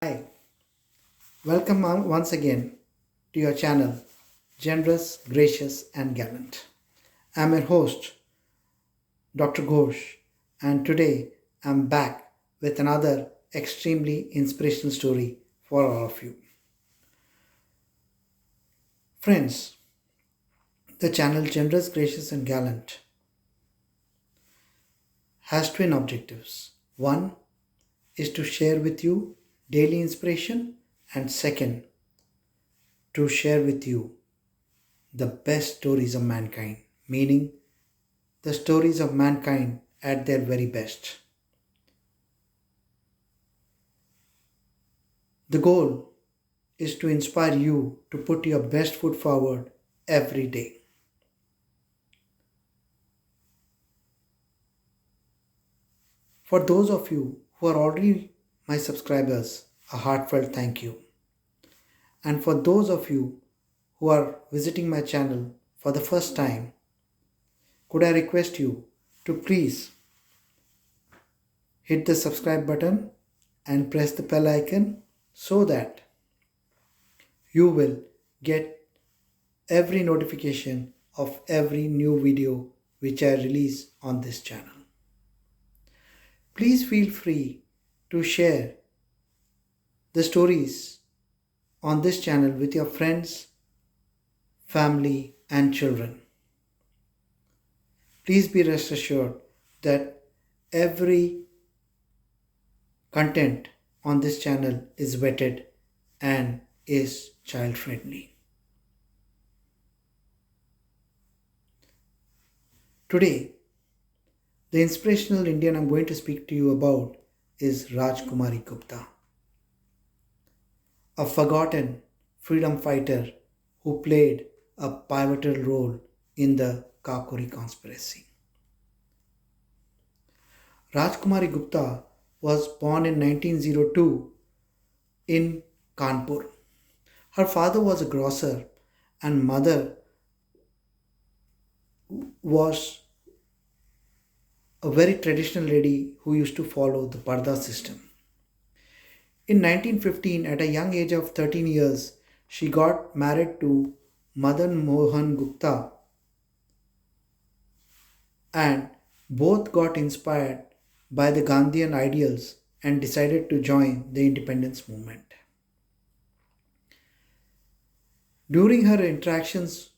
Hi, welcome once again to your channel, Generous, Gracious, and Gallant. I'm your host, Dr. Ghosh, and today I'm back with another extremely inspirational story for all of you. Friends, the channel Generous, Gracious, and Gallant has twin objectives. One is to share with you daily inspiration, and second, to share with you the best stories of mankind, meaning the stories of mankind at their very best. The goal is to inspire you to put your best foot forward every day. For those of you who are already my subscribers, a heartfelt thank you. And for those of you who are visiting my channel for the first time, could I request you to please hit the subscribe button and press the bell icon so that you will get every notification of every new video which I release on this channel. Please feel free to share the stories on this channel with your friends, family, and children. Please be rest assured that every content on this channel is vetted and is child friendly. Today, the inspirational Indian I'm going to speak to you about is Rajkumari Gupta, a forgotten freedom fighter who played a pivotal role in the Kakori Conspiracy. Rajkumari Gupta was born in 1902 in Kanpur. Her father was a grocer and mother was a very traditional lady who used to follow the purdah system. In 1915, at a young age of 13 years, she got married to Madan Mohan Gupta, and both got inspired by the Gandhian ideals and decided to join the independence movement. During her interactions,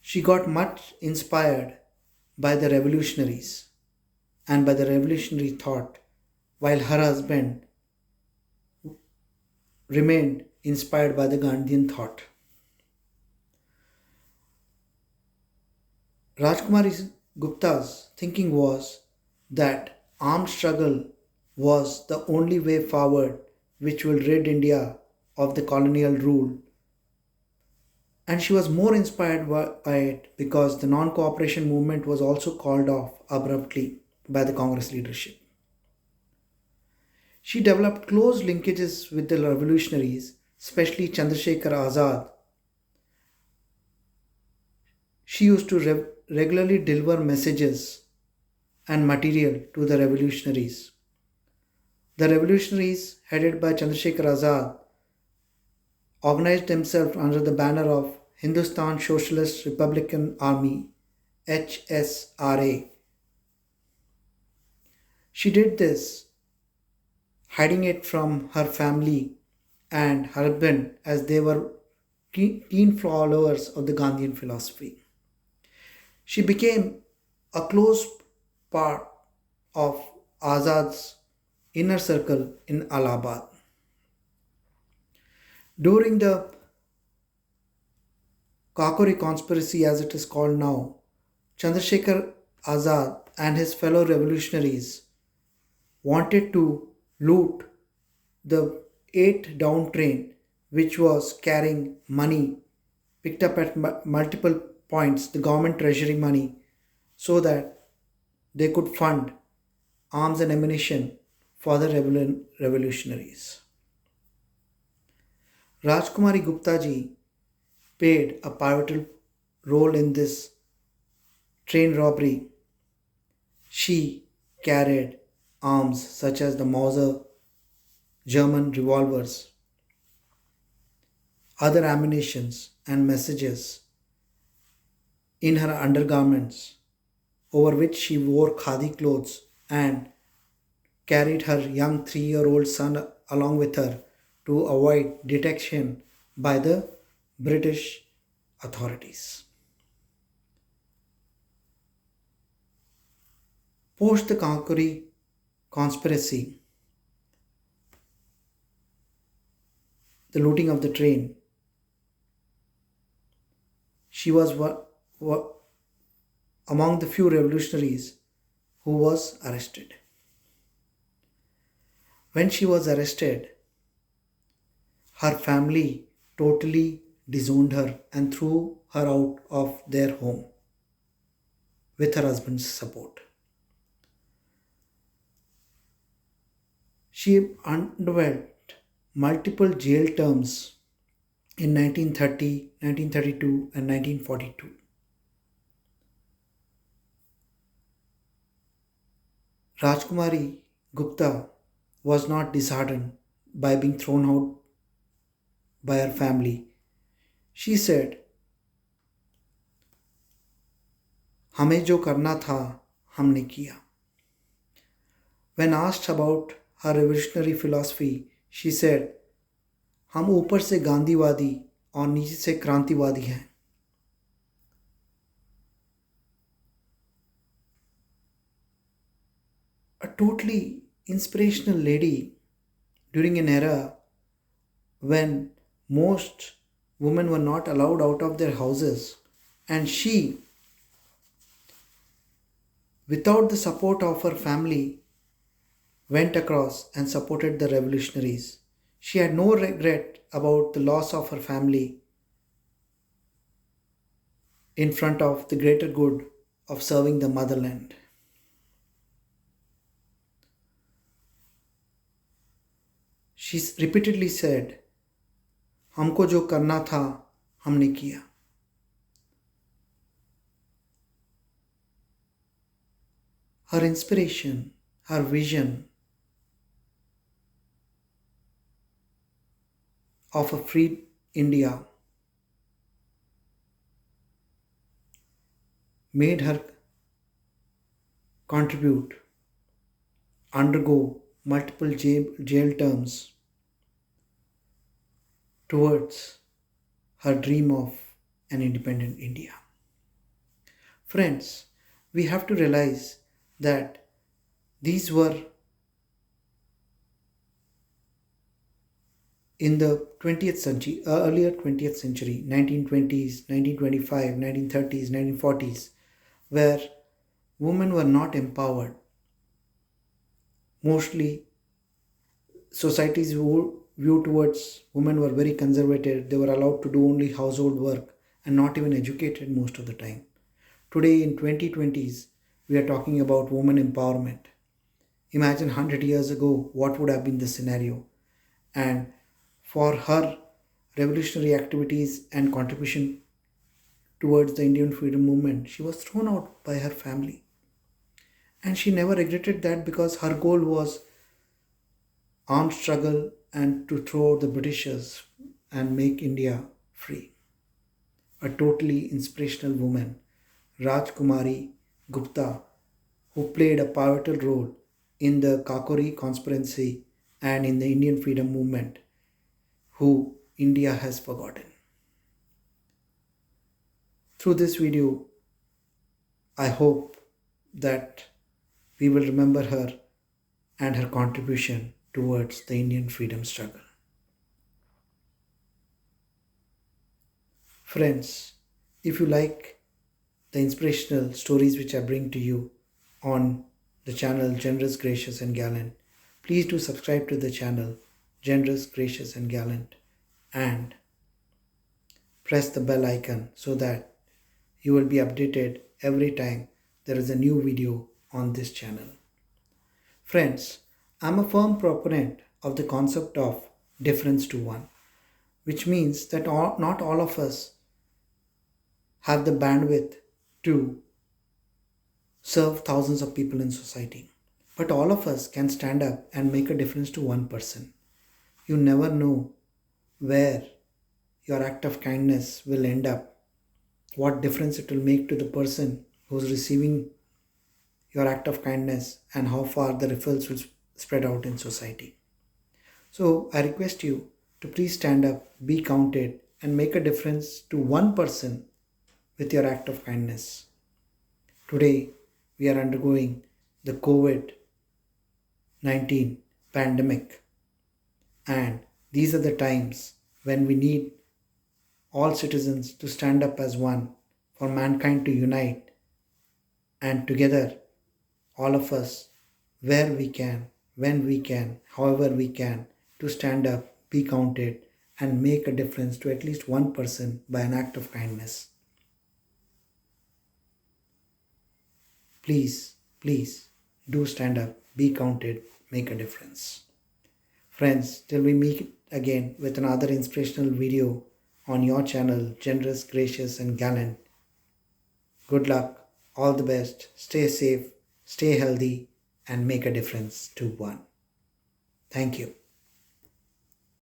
she got much inspired by the revolutionaries and by the revolutionary thought, while her husband remained inspired by the Gandhian thought. Rajkumari Gupta's thinking was that armed struggle was the only way forward which will rid India of the colonial rule, and she was more inspired by it because the non cooperation movement was also called off abruptly by the Congress leadership. She developed close linkages with the revolutionaries, especially Chandrashekhar Azad. She used to regularly deliver messages and material to the revolutionaries. The revolutionaries, headed by Chandrashekhar Azad, organized themselves under the banner of Hindustan Socialist Republican Army, HSRA. She did this hiding it from her family and her husband as they were keen followers of the Gandhian philosophy. She became a close part of Azad's inner circle in Allahabad. During the Kakori Conspiracy, as it is called now, Chandrashekhar Azad and his fellow revolutionaries wanted to loot the 8 down train which was carrying money picked up at multiple points, the government treasury money, so that they could fund arms and ammunition for the revolutionaries. Rajkumari Gupta ji played a pivotal role in this train robbery. She carried arms such as the Mauser German revolvers, other ammunitions, and messages in her undergarments, over which she wore khadi clothes and carried her young 3-year-old son along with her to avoid detection by the British authorities. Post the Kakori Conspiracy, the looting of the train, she was among the few revolutionaries who was arrested. When she was arrested, her family totally disowned her and threw her out of their home with her husband's support. She underwent multiple jail terms in 1930, 1932, and 1942. Rajkumari Gupta was not disheartened by being thrown out by her family. She said, हमें जो करना था हमने किया. When asked about her revolutionary philosophy, she said, हम ऊपर से गांधीवादी और नीचे से क्रांतिवादी हैं. A totally inspirational lady during an era when most women were not allowed out of their houses, and she, without the support of her family, went across and supported the revolutionaries. She had no regret about the loss of her family in front of the greater good of serving the motherland. She repeatedly said, हमको जो करना था हमने किया. Her inspiration, her vision of a free India made her undergo multiple jail terms towards her dream of an independent India. Friends, we have to realize that these were in the 20th century, earlier 20th century, 1920s, 1925, 1930s, 1940s, where women were not empowered. Mostly, society's view towards women were very conservative. They were allowed to do only household work and not even educated most of the time. Today, in 2020s, we are talking about women empowerment. Imagine 100 years ago what would have been the scenario. And for her revolutionary activities and contribution towards the Indian freedom movement, she was thrown out by her family. And she never regretted that, because her goal was armed struggle and to throw out the Britishers and make India free. A totally inspirational woman, Rajkumari Gupta, who played a pivotal role in the Kakori Conspiracy and in the Indian freedom movement, who India has forgotten. Through this video, I hope that we will remember her and her contribution towards the Indian freedom struggle. Friends, if you like the inspirational stories which I bring to you on the channel Generous, Gracious and Gallant, please do subscribe to the channel Generous, Gracious and Gallant and press the bell icon so that you will be updated every time there is a new video on this channel. Friends, I am a firm proponent of the concept of difference to one, which means that not all of us have the bandwidth to serve thousands of people in society. But all of us can stand up and make a difference to one person. You never know where your act of kindness will end up, what difference it will make to the person who's receiving your act of kindness, and how far the ripples will spread out in society. So I request you to please stand up, be counted, and make a difference to one person with your act of kindness. Today, we are undergoing the COVID 19 pandemic, and these are the times when we need all citizens to stand up as one, for mankind to unite, and together, all of us, where we can, when we can, however we can, to stand up, be counted, and make a difference to at least one person by an act of kindness. Please, please do stand up, be counted, make a difference. Friends, till we meet again with another inspirational video on your channel, Generous, Gracious, and Gallant. Good luck, all the best, stay safe, stay healthy, and make a difference to one. Thank you.